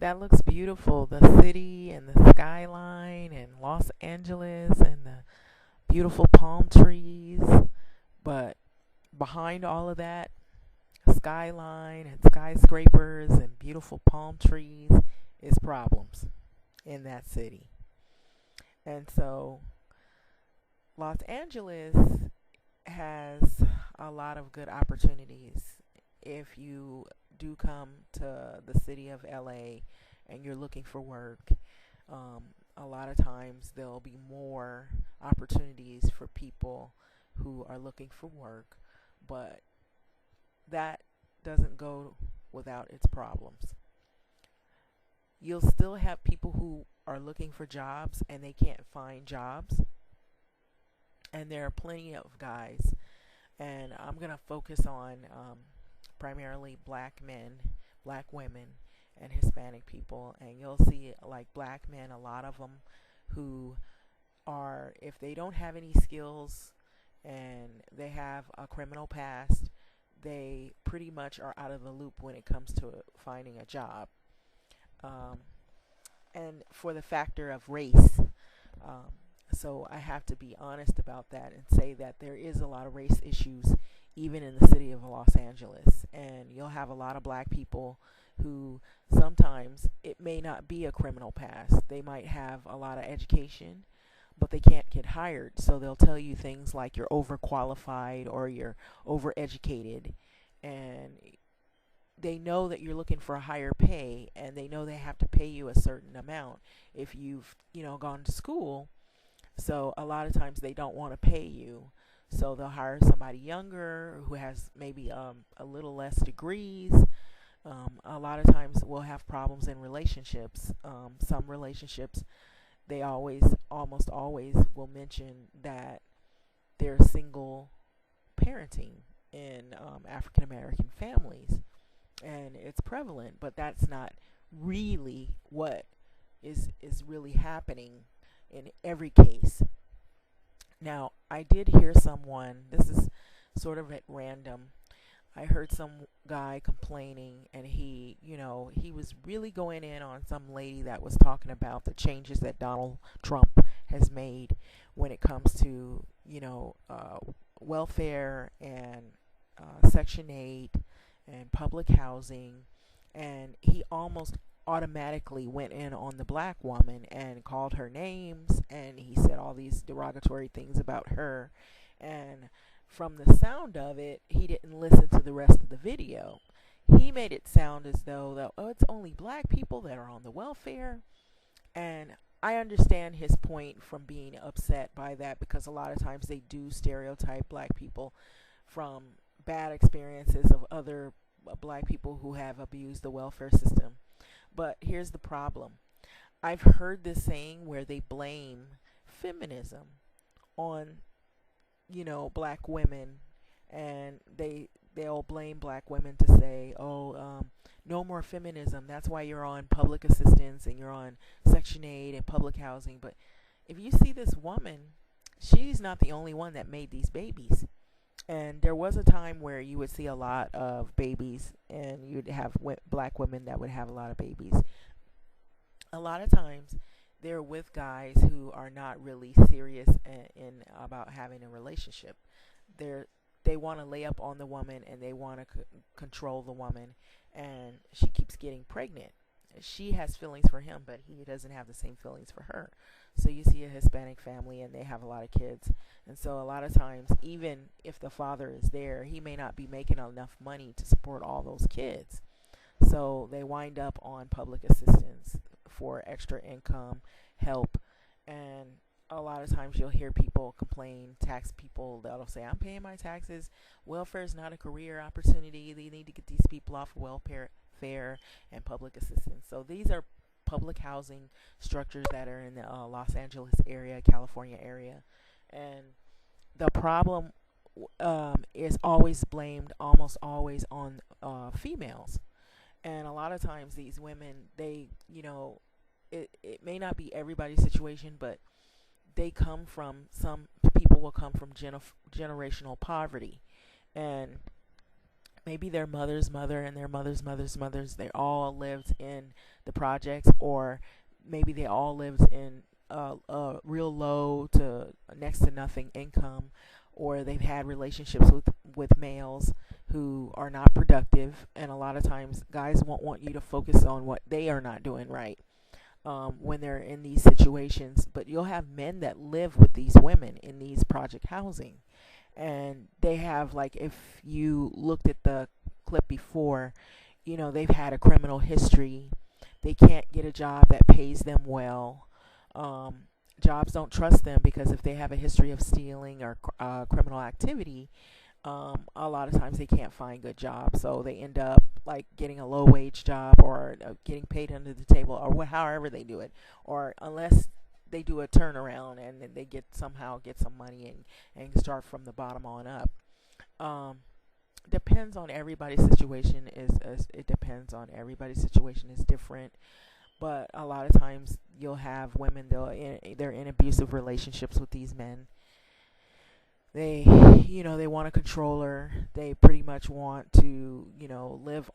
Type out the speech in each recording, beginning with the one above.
That looks beautiful. The city and the skyline and Los Angeles and the beautiful palm trees. But behind all of that skyline and skyscrapers and beautiful palm trees is problems in that city. And so Los Angeles has a lot of good opportunities if you do come to the city of LA and you're looking for work. Um, a lot of times there'll be more opportunities for people who are looking for work, but that doesn't go without its problems. You'll still have people who are looking for jobs and they can't find jobs, and there are plenty of guys. And I'm going to focus on primarily black men, black women, and Hispanic people. And you'll see, like, black men, a lot of them who are, if they don't have any skills and they have a criminal past, they pretty much are out of the loop when it comes to finding a job. Um, and for the factor of race, um, so I have to be honest about that and say that there is a lot of race issues even in the city of Los Angeles. And you'll have a lot of black people who sometimes it may not be a criminal past. They might have a lot of education, but they can't get hired. So they'll tell you things like you're overqualified or you're overeducated. And they know that you're looking for a higher pay, and they know they have to pay you a certain amount if you've, gone to school. So a lot of times they don't want to pay you. So they'll hire somebody younger who has maybe a little less degrees. A lot of times we'll have problems in relationships. Some relationships, they almost always will mention that they're single parenting in African American families. And it's prevalent, but that's not really what is really happening in every case. Now, I did hear someone, this is sort of at random. I heard some guy complaining, and he was really going in on some lady that was talking about the changes that Donald Trump has made when it comes to, welfare and Section 8 and public housing. And he almost automatically went in on the black woman and called her names, and he said all these derogatory things about her. And from the sound of it, he didn't listen to the rest of the video. He made it sound as though that, oh, it's only black people that are on the welfare. And I understand his point from being upset by that, because a lot of times they do stereotype black people from bad experiences of other black people who have abused the welfare system. But here's the problem. I've heard this saying where they blame feminism on, black women, and they'll blame black women to say, oh, no more feminism. That's why you're on public assistance and you're on Section 8 and public housing. But if you see this woman, she's not the only one that made these babies. And there was a time where you would see a lot of babies, and you'd have black women that would have a lot of babies. A lot of times they're with guys who are not really serious in about having a relationship. They want to lay up on the woman, and they want to control the woman, and she keeps getting pregnant. She has feelings for him, but he doesn't have the same feelings for her. So you see a Hispanic family, and they have a lot of kids. And so a lot of times, even if the father is there, he may not be making enough money to support all those kids. So they wind up on public assistance for extra income, help. And a lot of times you'll hear people complain, tax people, that'll say, I'm paying my taxes. Welfare is not a career opportunity. They need to get these people off welfare and public assistance. So these are public housing structures that are in the Los Angeles area, California area. And the problem is always blamed, almost always, on females. And a lot of times these women, it may not be everybody's situation, but some people will come from generational poverty. And maybe their mother's mother and their mother's mother's mothers, they all lived in the projects, or maybe they all lived in a real low to next to nothing income, or they've had relationships with males who are not productive. And a lot of times guys won't want you to focus on what they are not doing right when they're in these situations. But you'll have men that live with these women in these project housing, and they have, like, if you looked at the clip before, they've had a criminal history. They can't get a job that pays them well. Jobs don't trust them because if they have a history of stealing or criminal activity, a lot of times they can't find good jobs. So they end up like getting a low wage job, or getting paid under the table, or however they do it, or unless they do a turnaround and then they somehow get some money and start from the bottom on up. Depends on everybody's situation. It depends on everybody's situation is different. But a lot of times you'll have women, they're in abusive relationships with these men. They want a controller. They pretty much want to, live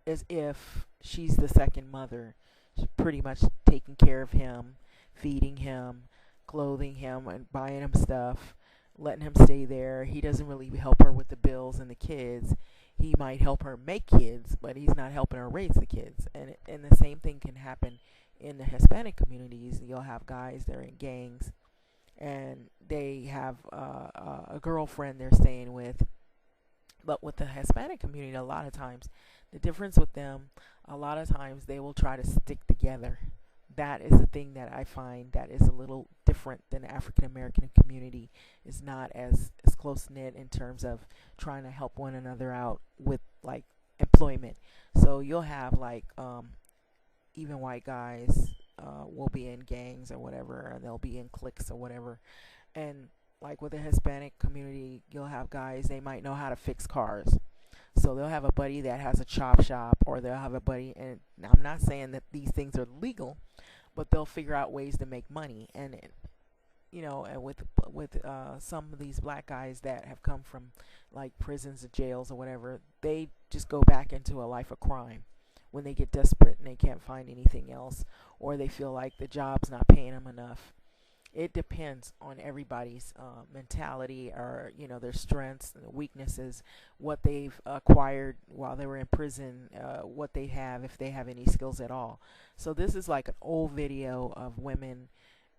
as if she's the second mother. She's pretty much taking care of him, feeding him, clothing him, and buying him stuff, letting him stay there. He doesn't really help her with the bills and the kids. He might help her make kids, but he's not helping her raise the kids. And the same thing can happen in the Hispanic communities. You'll have guys that are in gangs, and they have a girlfriend they're staying with. But with the Hispanic community, a lot of times, the difference with them, a lot of times they will try to stick together. That is the thing that I find that is a little different than the African American community. Is not as close knit in terms of trying to help one another out with like employment. So you'll have like even white guys will be in gangs or whatever, and they'll be in cliques or whatever. And like with the Hispanic community, you'll have guys, they might know how to fix cars. So they'll have a buddy that has a chop shop, or they'll have a buddy, and I'm not saying that these things are legal, but they'll figure out ways to make money. And and with some of these black guys that have come from like prisons or jails or whatever, they just go back into a life of crime when they get desperate and they can't find anything else, or they feel like the job's not paying them enough. It depends on everybody's mentality, or their strengths and weaknesses, what they've acquired while they were in prison, what they have, if they have any skills at all. So this is like an old video of women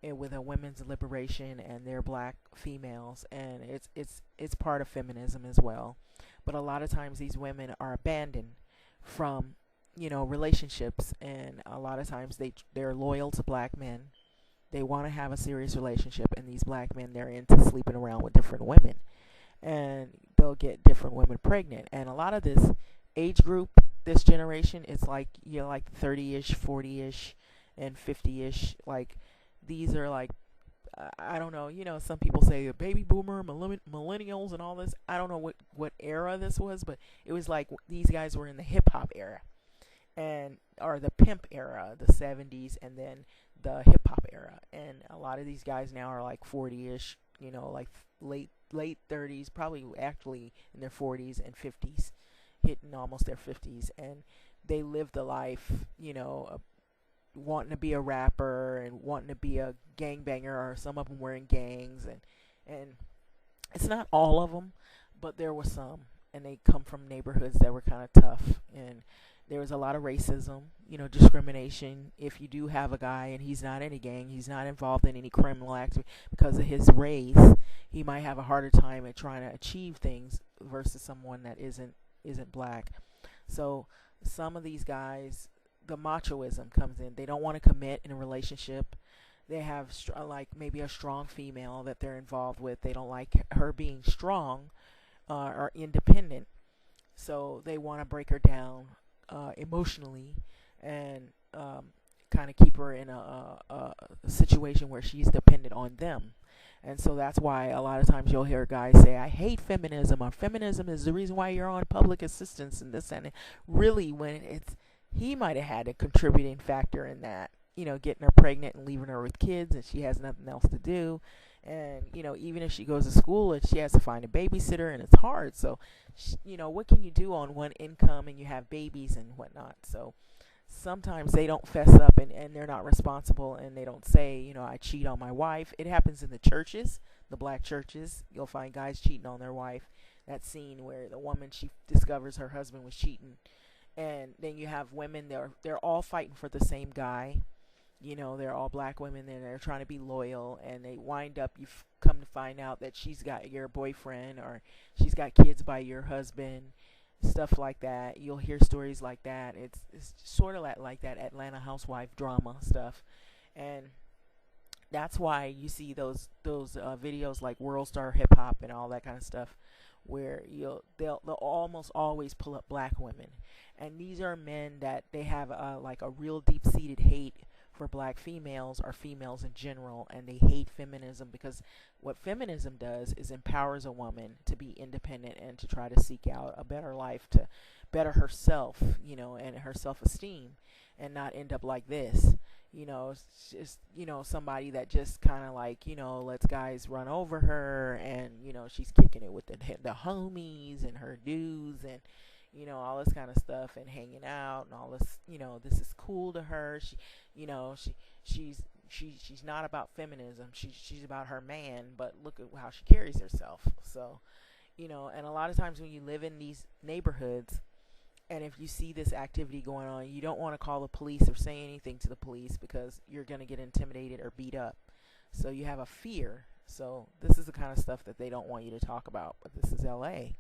with a women's liberation, and they're black females, and it's part of feminism as well. But a lot of times these women are abandoned from relationships, and a lot of times they're loyal to black men. They want to have a serious relationship, and these black men, they're into sleeping around with different women, and they'll get different women pregnant. And a lot of this age group, this generation, it's like like 30-ish, 40-ish, and 50-ish. Like these are like, I don't know. Some people say the baby boomer, millennials, and all this. I don't know what era this was, but it was like these guys were in the hip hop era, or the pimp era, the 70s, and then the hip hop era. And a lot of these guys now are like 40-ish, like late 30s, probably actually in their 40s and 50s, hitting almost their 50s, and they live the life, wanting to be a rapper and wanting to be a gangbanger, or some of them were in gangs, and it's not all of them, but there were some, and they come from neighborhoods that were kind of tough, and there was a lot of racism, discrimination. If you do have a guy and he's not in a gang, he's not involved in any criminal activity, because of his race, he might have a harder time at trying to achieve things versus someone that isn't black. So some of these guys, the machoism comes in. They don't want to commit in a relationship. They have like maybe a strong female that they're involved with. They don't like her being strong or independent, so they want to break her down emotionally, and kind of keep her in a situation where she's dependent on them. And so that's why a lot of times you'll hear guys say, I hate feminism, or feminism is the reason why you're on public assistance and this and that. Really, when he might have had a contributing factor in that, getting her pregnant and leaving her with kids, and she has nothing else to do, And even if she goes to school and she has to find a babysitter, and it's hard. So what can you do on one income, and you have babies and whatnot? So sometimes they don't fess up, and they're not responsible, and they don't say, I cheat on my wife. It happens in the churches, the black churches. You'll find guys cheating on their wife. That scene where the woman, she discovers her husband was cheating, and then you have women, they're all fighting for the same guy. They're all black women, and they're trying to be loyal, and they wind up, come to find out that she's got your boyfriend, or she's got kids by your husband, stuff like that. You'll hear stories like that. It's sort of like that Atlanta housewife drama stuff. And that's why you see those videos like World Star Hip Hop and all that kind of stuff, where they'll almost always pull up black women, and these are men that they have like a real deep-seated hate for black females, or females in general, and they hate feminism, because what feminism does is empowers a woman to be independent and to try to seek out a better life, to better herself, and her self-esteem, and not end up like this. It's just, somebody that just kind of like, lets guys run over her, and, she's kicking it with the homies and her dudes, and, all this kind of stuff, and hanging out and all this, this is cool to her. She's not about feminism. She's about her man, but look at how she carries herself. So, and a lot of times when you live in these neighborhoods, and if you see this activity going on, you don't want to call the police or say anything to the police, because you're going to get intimidated or beat up. So you have a fear. So this is the kind of stuff that they don't want you to talk about. But this is LA.